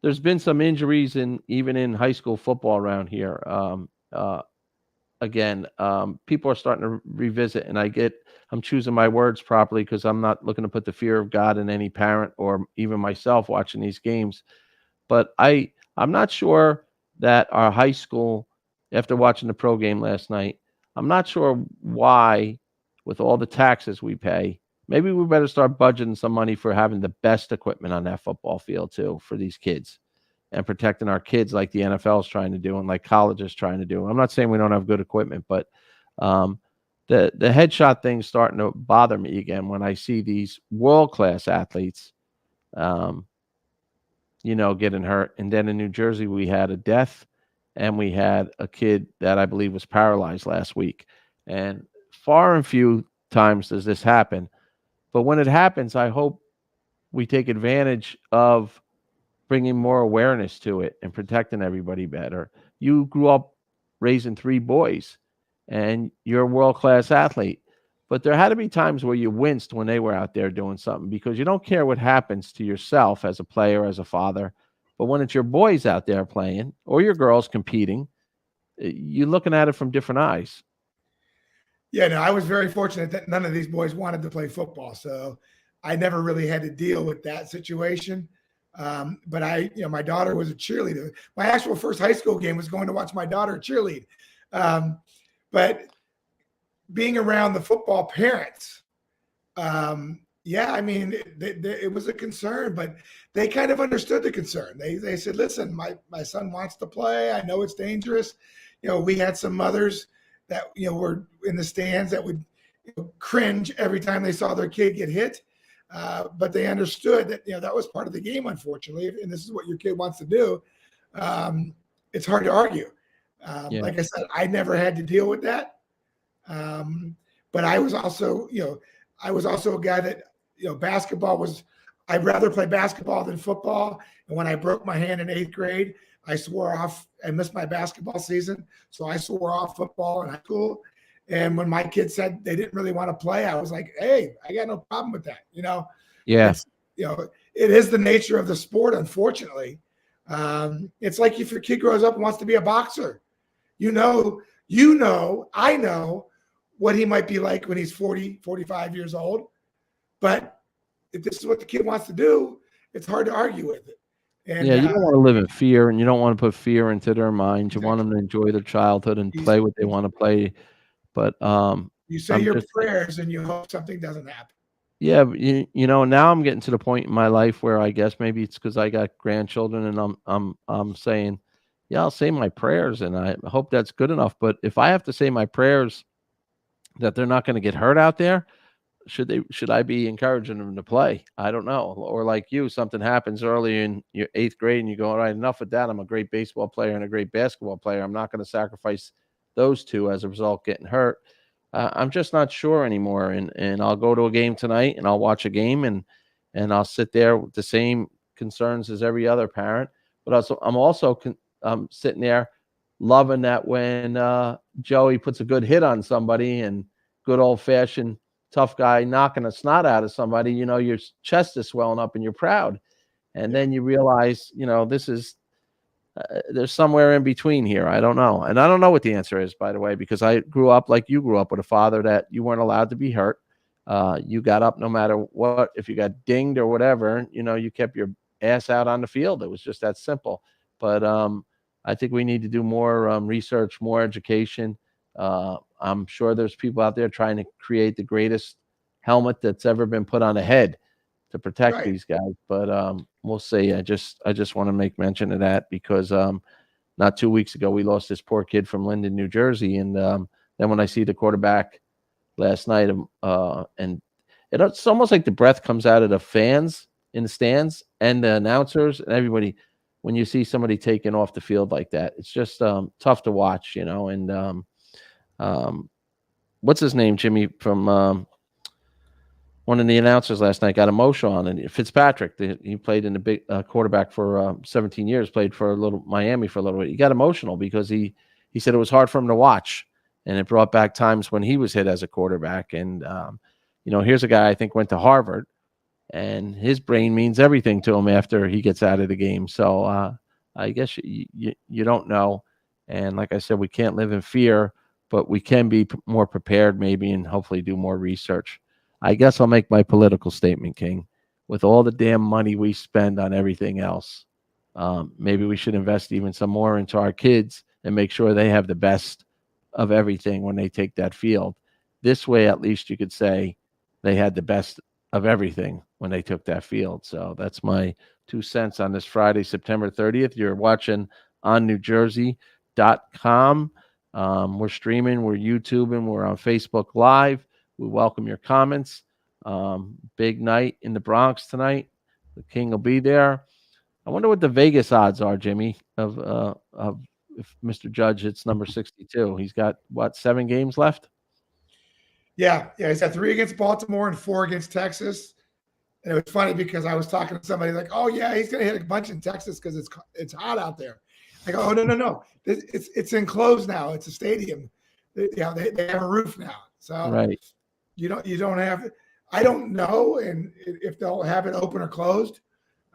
there's been some injuries even in high school football around here. Again, people are starting to revisit, and I'm choosing my words properly because I'm not looking to put the fear of God in any parent or even myself watching these games. But I'm not sure that our high school, after watching the pro game last night, I'm not sure why, with all the taxes we pay, maybe we better start budgeting some money for having the best equipment on that football field too for these kids and protecting our kids like the NFL is trying to do and like college is trying to do. I'm not saying we don't have good equipment, but the headshot thing's starting to bother me again when I see these world-class athletes, getting hurt. And then in New Jersey, we had a death and we had a kid that I believe was paralyzed last week. And far and few times does this happen. But when it happens, I hope we take advantage of bringing more awareness to it and protecting everybody better. You grew up raising 3 boys, and you're a world-class athlete. But there had to be times where you winced when they were out there doing something because you don't care what happens to yourself as a player, as a father. But when it's your boys out there playing or your girls competing, you're looking at it from different eyes. Yeah, no, I was very fortunate that none of these boys wanted to play football. So I never really had to deal with that situation. But my daughter was a cheerleader. My actual first high school game was going to watch my daughter cheerlead. But being around the football parents, it was a concern, but they kind of understood the concern. They said, listen, my son wants to play. I know it's dangerous. We had some mothers that, were in the stands that would cringe every time they saw their kid get hit. But they understood that, that was part of the game, unfortunately. And this is what your kid wants to do. It's hard to argue. Like I said, I never had to deal with that. But I was also a guy that, I'd rather play basketball than football. And when I broke my hand in 8th grade, I swore off. I missed my basketball season. So I swore off football in high school. And when my kids said they didn't really want to play, I was like, hey, I got no problem with that. Yeah. It is the nature of the sport, unfortunately. It's like if your kid grows up and wants to be a boxer, I know what he might be like when he's 40, 45 years old. But if this is what the kid wants to do, it's hard to argue with it. And, you don't want to live in fear, and you don't want to put fear into their minds. You want them to enjoy their childhood and play what they want to play. But you say your prayers and you hope something doesn't happen. Yeah, now I'm getting to the point in my life where I guess maybe it's because I got grandchildren, and I'm saying, yeah, I'll say my prayers, and I hope that's good enough. But if I have to say my prayers that they're not going to get hurt out there, should I be encouraging him to play? I don't know. Or like you, something happens early in your 8th grade and you go, all right, enough with that. I'm a great baseball player and a great basketball player. I'm not going to sacrifice those two as a result getting hurt. I'm just not sure anymore. And I'll go to a game tonight and I'll watch a game and I'll sit there with the same concerns as every other parent. But I'm also sitting there loving that when Joey puts a good hit on somebody and good old fashioned tough guy knocking a snot out of somebody, your chest is swelling up and you're proud. And then you realize, this is, there's somewhere in between here. I don't know. And I don't know what the answer is, by the way, because I grew up like you grew up with a father that you weren't allowed to be hurt. You got up no matter what. If you got dinged or whatever, you kept your ass out on the field. It was just that simple. But I think we need to do more research, more education. I'm sure there's people out there trying to create the greatest helmet that's ever been put on a head to protect these guys. But we'll see. I just want to make mention of that because not 2 weeks ago, we lost this poor kid from Linden, New Jersey. And then when I see the quarterback last night, and it's almost like the breath comes out of the fans in the stands and the announcers and everybody when you see somebody taken off the field like that. It's just tough to watch, and what's his name, Jimmy, from one of the announcers last night got emotional on it. Fitzpatrick, he played in the big quarterback for 17 years, played for Miami for a little bit. He got emotional because he said it was hard for him to watch, and it brought back times when he was hit as a quarterback. And here's a guy I think went to Harvard, and his brain means everything to him after he gets out of the game. So I guess you don't know. And like I said, we can't live in fear, but we can be more prepared maybe and hopefully do more research. I guess I'll make my political statement, King. With all the damn money we spend on everything else, maybe we should invest even some more into our kids and make sure they have the best of everything when they take that field. This way, at least you could say they had the best of everything when they took that field. So that's my 2 cents on this Friday, September 30th. You're watching on NewJersey.com. We're streaming, we're YouTubing, we're on Facebook Live. We welcome your comments. Big night in the Bronx tonight. The King will be there. I wonder what the Vegas odds are, Jimmy, of if Mr. Judge hits number 62. He's got, 7 games left? Yeah. He's got 3 against Baltimore and 4 against Texas. And it was funny because I was talking to somebody like, oh, yeah, he's going to hit a bunch in Texas because it's hot out there. I go, oh, no. It's enclosed now. It's a stadium. They have a roof now. So right. You don't have it. I don't know, and if they'll have it open or closed.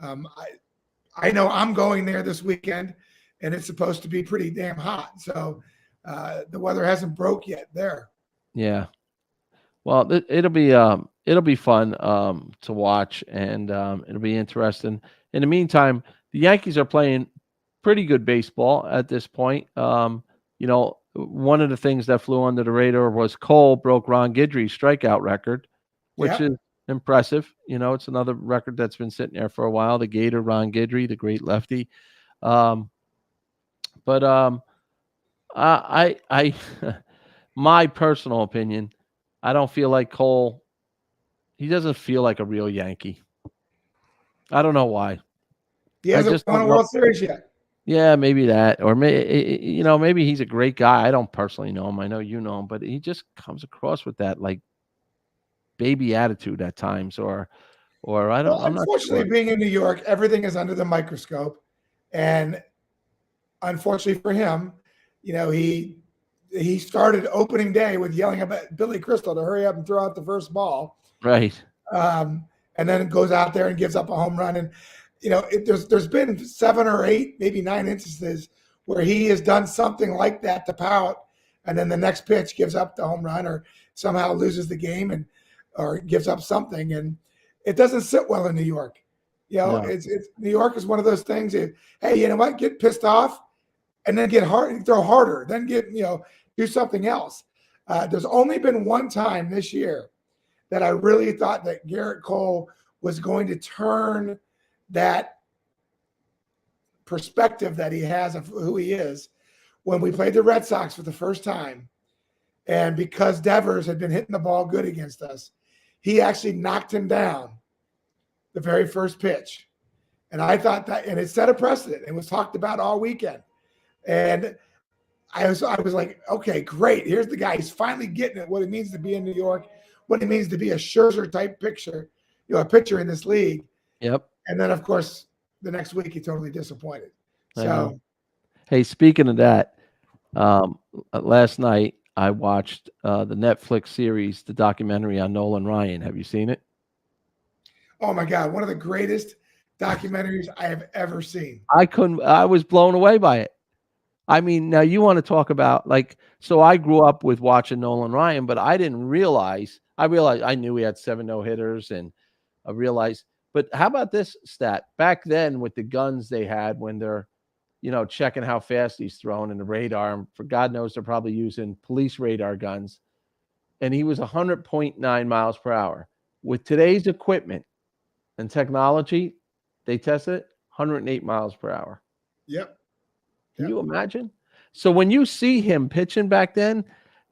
I know I'm going there this weekend, and it's supposed to be pretty damn hot. So the weather hasn't broke yet there. Yeah. Well, it'll be fun to watch, and it'll be interesting. In the meantime, the Yankees are playing pretty good baseball at this point. One of the things that flew under the radar was Cole broke Ron Guidry's strikeout record, which is impressive. It's another record that's been sitting there for a while. The Gator, Ron Guidry, the great lefty. I my personal opinion, I don't feel like Cole. He doesn't feel like a real Yankee. I don't know why. He hasn't won a World Series yet. Yeah, maybe that, or maybe he's a great guy. I don't personally know him. I know you know him, but he just comes across with that like baby attitude at times, or I don't. Well, unfortunately, being in New York, everything is under the microscope, and unfortunately for him, he started opening day with yelling at Billy Crystal to hurry up and throw out the first ball, right? And then goes out there and gives up a home run and. There's been 7 or 8, maybe 9 instances where he has done something like that to pout, and then the next pitch gives up the home run or somehow loses the game or gives up something, and it doesn't sit well in New York. No. It's New York is one of those things. Hey, you know what? Get pissed off, and then get hard, throw harder, then do something else. There's only been one time this year that I really thought that Garrett Cole was going to turn that perspective that he has of who he is when we played the Red Sox for the first time. And because Devers had been hitting the ball good against us, he actually knocked him down the very first pitch. And I thought that, and it set a precedent. It was talked about all weekend. And I was like, okay, great. Here's the guy. He's finally getting it, what it means to be in New York, what it means to be a Scherzer type pitcher, a pitcher in this league. Yep. And then, of course, the next week he totally disappointed. So, hey, speaking of that, last night I watched the Netflix series, the documentary on Nolan Ryan. Have you seen it? oh my God, one of the greatest documentaries I have ever seen. I was blown away by it. I mean, now you want to talk about so I grew up with watching Nolan Ryan, but I didn't realize, I knew he had 7 no-hitters and I realized, but how about this stat? Back then with the guns they had when they're, checking how fast he's throwing in the radar, and for God knows they're probably using police radar guns, and he was 100.9 miles per hour. With today's equipment and technology, they tested it 108 miles per hour. Yep. Can you imagine? So when you see him pitching back then,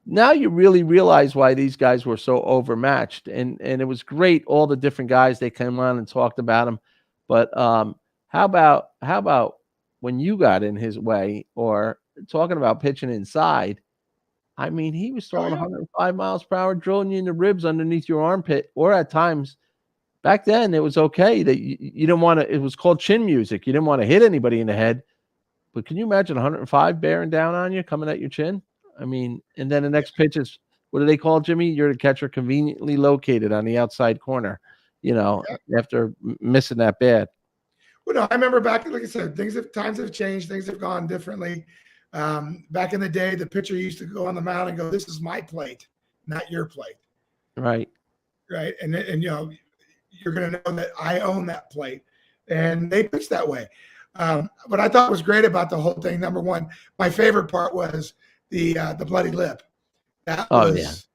now you really realize why these guys were so overmatched. And it was great, all the different guys they came on and talked about him. But how about when you got in his way, or talking about pitching inside? I mean, he was throwing 105 miles per hour, drilling you in the ribs underneath your armpit, or at times back then it was okay that you didn't want to, it was called chin music. You didn't want to hit anybody in the head. But can you imagine 105 bearing down on you, coming at your chin? I mean, and then the next pitch is, what do they call, Jimmy? You're the catcher conveniently located on the outside corner, after missing that bad. Well, no, I remember back, like I said, times have changed. Things have gone differently. Back in the day, the pitcher used to go on the mound and go, "This is my plate, not your plate." Right. Right. And you're going to know that I own that plate. And they pitched that way. What I thought was great about the whole thing, number one, my favorite part was the bloody lip. That was,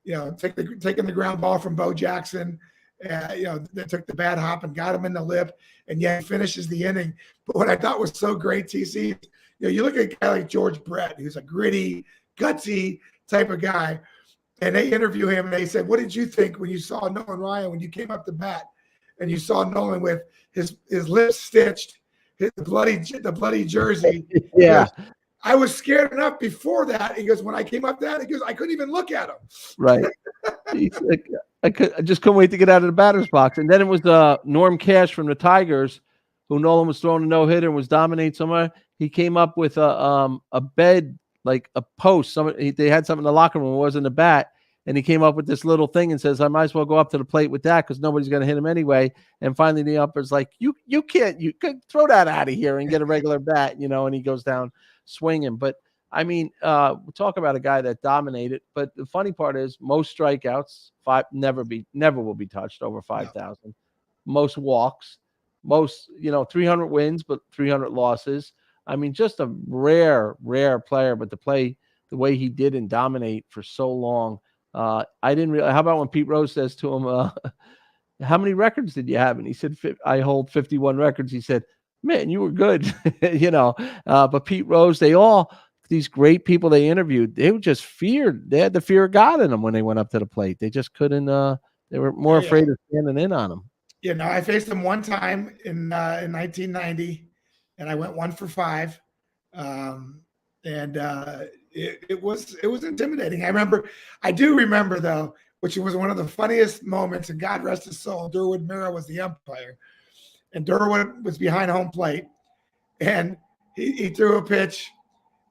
taking the ground ball from Bo Jackson, that took the bad hop and got him in the lip, and yet finishes the inning. But what I thought was so great, TC, you look at a guy like George Brett, who's a gritty, gutsy type of guy, and they interview him and they said, "What did you think when you saw Nolan Ryan, when you came up to bat and you saw Nolan with his lips stitched, the bloody jersey?" Yeah. Goes, "I was scared enough before that." He goes, "When I came up that," he goes, "I couldn't even look at him." Right. He's like, I just couldn't wait to get out of the batter's box. And then it was Norm Cash from the Tigers, who Nolan was throwing a no-hitter and was dominating somewhere. He came up with a bed, like a post. They had something in the locker room. It wasn't a bat. And he came up with this little thing and says, "I might as well go up to the plate with that because nobody's going to hit him anyway." And finally the umpire's like, you could throw that out of here and get a regular bat, and he goes down swinging. But I mean, we'll talk about a guy that dominated. But the funny part is most strikeouts, never will be touched over 5,000. Most walks, most, 300 wins, but 300 losses. I mean, just a rare player, but to play the way he did and dominate for so long. I didn't realize. How about when Pete Rose says to him, "How many records did you have?" And he said, "I hold 51 records." He said, "Man, you were good." But Pete Rose, these great people they interviewed, they were just feared. They had the fear of God in them when they went up to the plate. They just couldn't. They were more afraid of standing in on him. I faced him one time in 1990, and I went 1 for 5. It was intimidating. I do remember though, which was one of the funniest moments, and God rest his soul, Durwood Mira was the umpire, and Durwood was behind home plate, and he threw a pitch,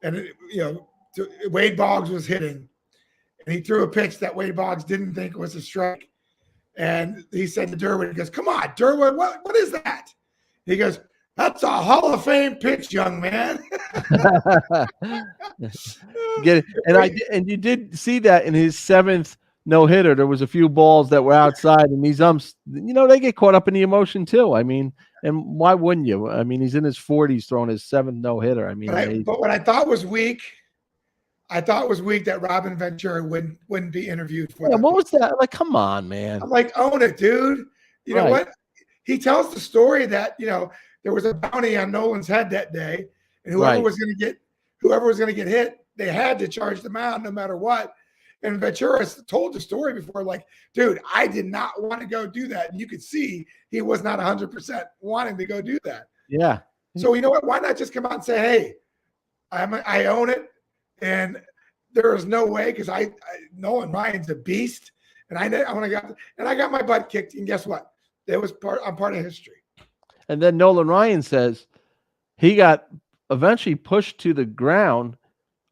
and Wade Boggs was hitting, and he threw a pitch that Wade Boggs didn't think was a strike, and he said to Durwood, he goes, "Come on, Durwood, what is that?" He goes, "That's a Hall of Fame pitch, young man." Get it? And you did see that in his 7th no-hitter. There was a few balls that were outside, and these umps, they get caught up in the emotion too. I mean, and why wouldn't you? I mean, he's in his 40s throwing his 7th no-hitter. I mean, but what I thought was weak, that Robin Ventura wouldn't be interviewed for. Yeah, what was that? Like, come on, man. I'm like, own it, dude. You know what? He tells the story that there was a bounty on Nolan's head that day, and whoever was going to get hit, they had to charge them out no matter what. And Ventura told the story before, like, dude, I did not want to go do that. And you could see he was not 100% wanting to go do that. Yeah. So you know what? Why not just come out and say, hey, I own it. And there is no way, because Nolan Ryan's a beast. And I got my butt kicked. And guess what? I'm part of history. And then Nolan Ryan says he got eventually pushed to the ground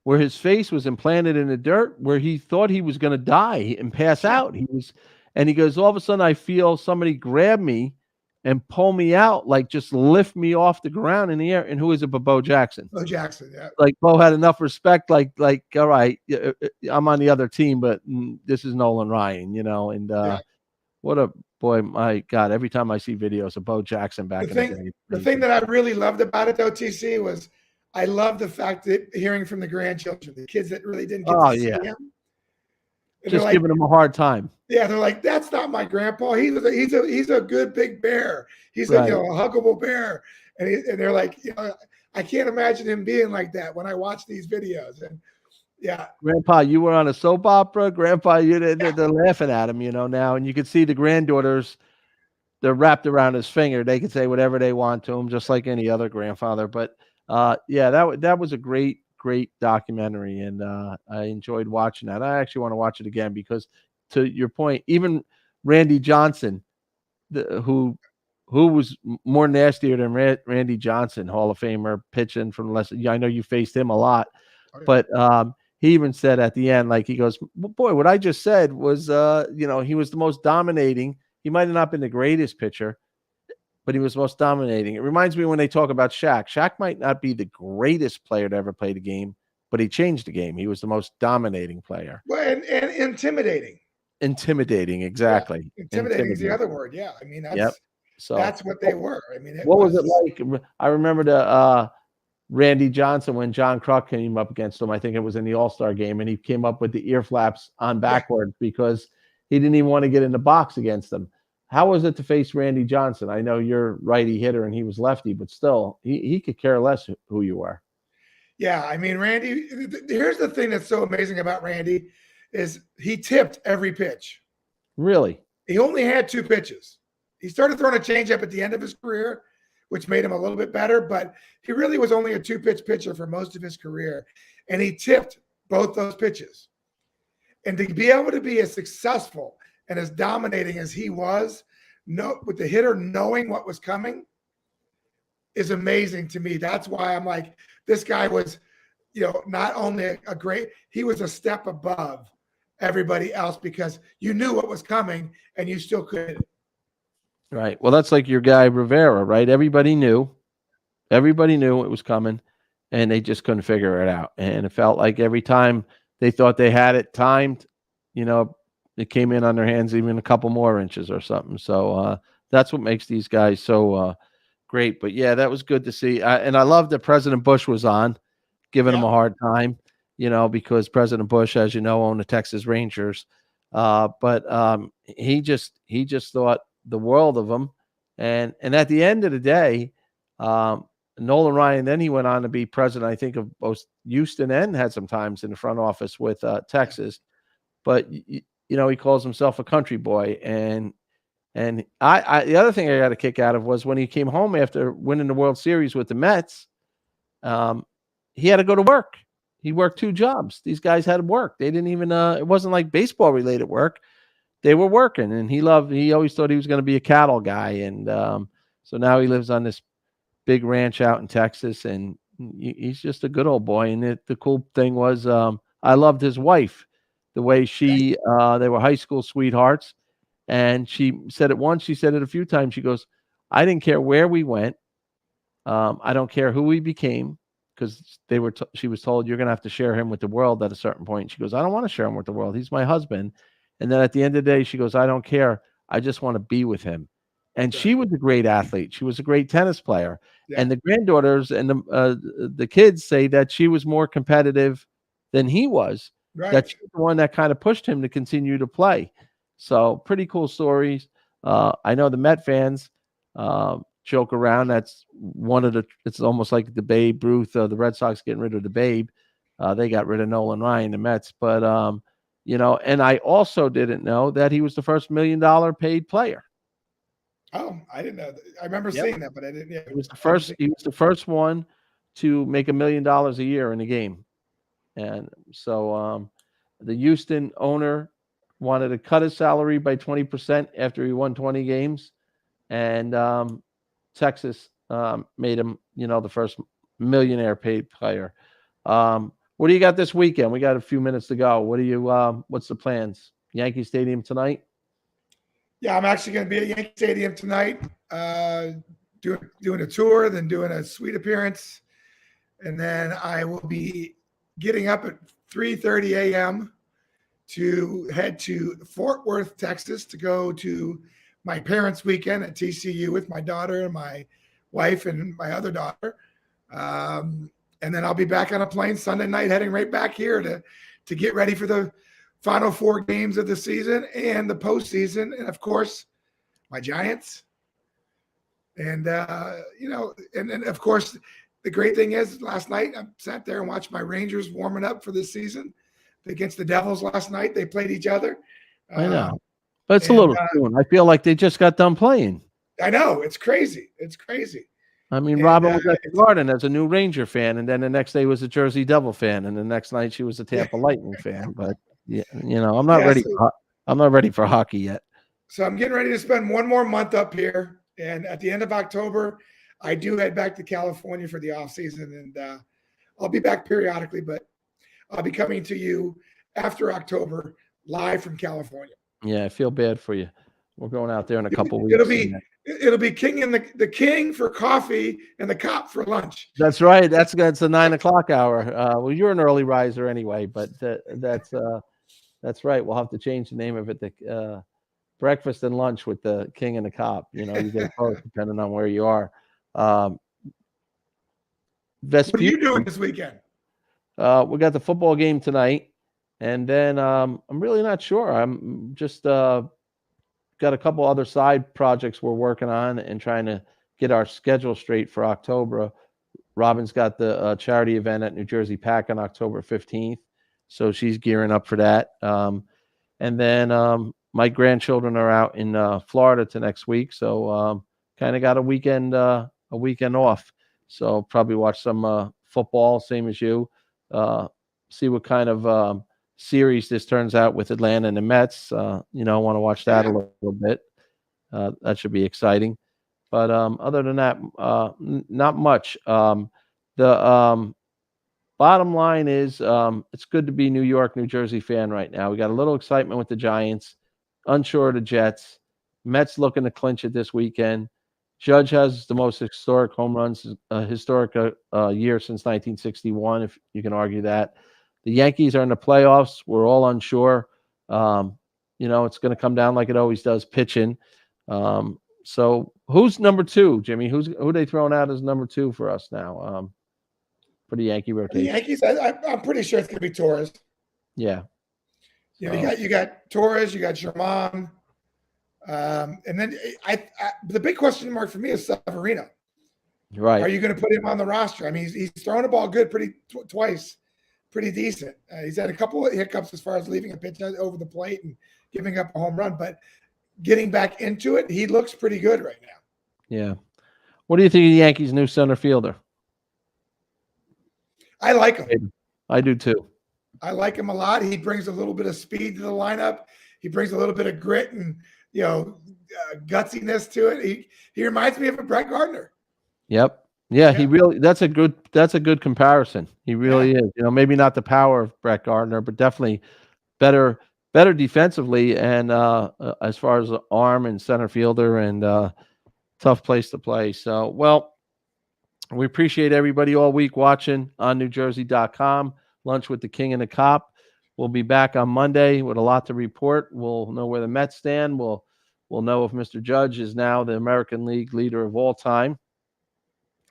where his face was implanted in the dirt, where he thought he was going to die and pass out. He goes, all of a sudden I feel somebody grab me and pull me out, like just lift me off the ground in the air. And who is it but Bo Jackson? Bo Jackson, yeah. Like Bo had enough respect, like, all right, I'm on the other team, but this is Nolan Ryan, and what a boy, my God, every time I see videos of Bo Jackson back in the day. The thing that I really loved about it, though, TC, was I love the fact that hearing from the grandchildren, the kids that really didn't get to see him. And just giving him a hard time. Yeah, they're like, that's not my grandpa. He's a good big bear. He's Right. a huggable bear. And they're like, I can't imagine him being like that when I watch these videos. And yeah, Grandpa, you were on a soap opera. Grandpa, they're laughing at him, now, and you can see the granddaughters. They're wrapped around his finger. They can say whatever they want to him, just like any other grandfather. But that was a great documentary, and I enjoyed watching that. I actually want to watch it again because, to your point, even Randy Johnson, who was more nastier than Randy Johnson, Hall of Famer, pitching from less. I know you faced him a lot, but he even said at the end, like, he goes, boy, what I just said was, he was the most dominating. He might have not been the greatest pitcher, but he was most dominating. It reminds me when they talk about Shaq. Shaq might not be the greatest player to ever play the game, but he changed the game. He was the most dominating player. Well, and intimidating. Intimidating, exactly. Yeah. Intimidating is the other word. Yeah, I mean, that's what they were. I mean, what was it like? I remember the Randy Johnson when John Kruk came up against him. I think it was in the All-Star game, and he came up with the ear flaps on backwards because he didn't even want to get in the box against them. How was it to face Randy Johnson? I know you're righty hitter and he was lefty, but still, he could care less who you are. Yeah, I mean, Randy, here's the thing that's so amazing about Randy is he tipped every pitch. Really? He only had 2 pitches. He started throwing a changeup at the end of his career, which made him a little bit better, but he really was only a 2-pitch pitcher for most of his career, and he tipped both those pitches. And to be able to be as successful and as dominating as he was, with the hitter knowing what was coming, is amazing to me. That's why I'm like, this guy was, not only he was a step above everybody else because you knew what was coming and you still could. Right. Well, that's like your guy Rivera, right? Everybody knew it was coming, and they just couldn't figure it out. And it felt like every time they thought they had it timed, it came in on their hands even a couple more inches or something. So that's what makes these guys so great. But yeah, that was good to see. And I love that President Bush was on, giving him a hard time, because President Bush, as you know, owned the Texas Rangers. But he just thought the world of him. And at the end of the day, Nolan Ryan, then he went on to be president, I think, of both Houston and had some times in the front office with Texas. But he calls himself a country boy. And I the other thing I got a kick out of was when he came home after winning the World Series with the Mets, he had to go to work. He worked 2 jobs. These guys had to work. They didn't even it wasn't like baseball related work. They were working, and he always thought he was going to be a cattle guy. And so now he lives on this big ranch out in Texas, and he's just a good old boy. And the cool thing was, I loved his wife, the way they were high school sweethearts. And she said it once, she said it a few times. She goes, I didn't care where we went. I don't care who we became, because she was told, you're going to have to share him with the world at a certain point. She goes, I don't want to share him with the world. He's my husband. And then at the end of the day, she goes, I don't care. I just want to be with him. And she was a great athlete. She was a great tennis player. Yeah. And the granddaughters and the kids say that she was more competitive than he was. Right. That she's the one that kind of pushed him to continue to play. So pretty cool stories. I know the Met fans joke around. That's it's almost like the Babe Ruth, the Red Sox getting rid of the Babe. They got rid of Nolan Ryan, the Mets. But And I also didn't know that he was the first $1 million paid player. Oh, I didn't know that. I remember Yep. seeing that, but I didn't. Yeah, He was the first one to make $1 million a year in a game. And so the Houston owner wanted to cut his salary by 20% after he won 20 games. And Texas made him, the first millionaire paid player. What do you got this weekend? We got a few minutes to go. What's the plans? Yankee Stadium tonight? Yeah, I'm actually going to be at Yankee Stadium tonight, doing a tour, then doing a suite appearance. And then I will be getting up at 3:30 a.m. to head to Fort Worth, Texas, to go to my parents' weekend at TCU with my daughter and my wife and my other daughter. And then I'll be back on a plane Sunday night, heading right back here to get ready for the final 4 games of the season and the postseason. And of course, my Giants. And, and of course, the great thing is last night I sat there and watched my Rangers warming up for this season against the Devils last night. They played each other. I know. But it's a little soon. I feel like they just got done playing. I know. It's crazy. It's crazy. I mean, Robin was at the Garden as a new Ranger fan, and then the next day was a Jersey Devil fan, and the next night she was a Tampa Lightning fan. But I'm not ready. I'm not ready for hockey yet. So I'm getting ready to spend one more month up here, and at the end of October, I do head back to California for the off season, and I'll be back periodically, but I'll be coming to you after October live from California. Yeah, I feel bad for you. We're going out there in a couple weeks. It'll be King and the King for coffee and the Cop for lunch. That's right. That's the 9:00 hour. Well, you're an early riser anyway, but that's right. We'll have to change the name of it to breakfast and lunch with the King and the Cop. You get both depending on where you are. What are you doing this weekend? We got the football game tonight, and then I'm really not sure. I'm just got a couple other side projects we're working on and trying to get our schedule straight for October. Robin's got the charity event at New Jersey Pack on October 15th, so she's gearing up for that. And then my grandchildren are out in Florida to next week, so kind of got a weekend off. So probably watch some football, same as you. See what kind of series this turns out with Atlanta and the Mets. I want to watch that a little bit. That should be exciting. But other than that, not much. The bottom line is it's good to be New York, New Jersey fan right now. We got a little excitement with the Giants, unsure of the Jets. Mets looking to clinch it this weekend. Judge has the most historic home runs, historic year since 1961, if you can argue that. The Yankees are in the playoffs. We're all unsure. It's going to come down like it always does, pitching. So who's number 2, Jimmy? Who they throwing out as number 2 for us now for the Yankee rotation? The Yankees, I'm pretty sure it's going to be Torres. Yeah. You got Torres, you got Germán. And then the big question mark for me is Severino. Right. Are you going to put him on the roster? I mean, he's throwing the ball good twice. Pretty decent. He's had a couple of hiccups as far as leaving a pitch over the plate and giving up a home run, but getting back into it, he looks pretty good right now. Yeah. What do you think of the Yankees' new center fielder? I like him. I do too. I like him a lot. He brings a little bit of speed to the lineup. He brings a little bit of grit and gutsiness to it. He reminds me of a Brett Gardner. Yep. Yeah, he really. That's a good comparison. He really is. Maybe not the power of Brett Gardner, but definitely better defensively and as far as arm and center fielder and tough place to play. So, well, we appreciate everybody all week watching on NewJersey.com. Lunch with the King and the Cop. We'll be back on Monday with a lot to report. We'll know where the Mets stand. We'll know if Mr. Judge is now the American League leader of all time.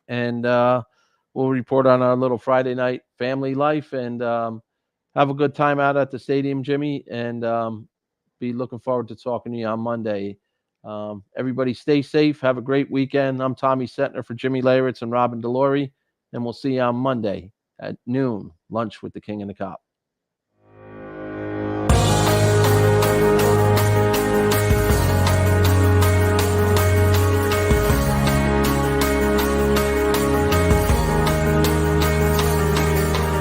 And we'll report on our little Friday night family life and have a good time out at the stadium, Jimmy, and be looking forward to talking to you on Monday. Everybody stay safe. Have a great weekend. I'm Tommy Cetnar for Jimmy Leyritz and Robin DiLauri, and we'll see you on Monday at noon, lunch with the King and the Cop.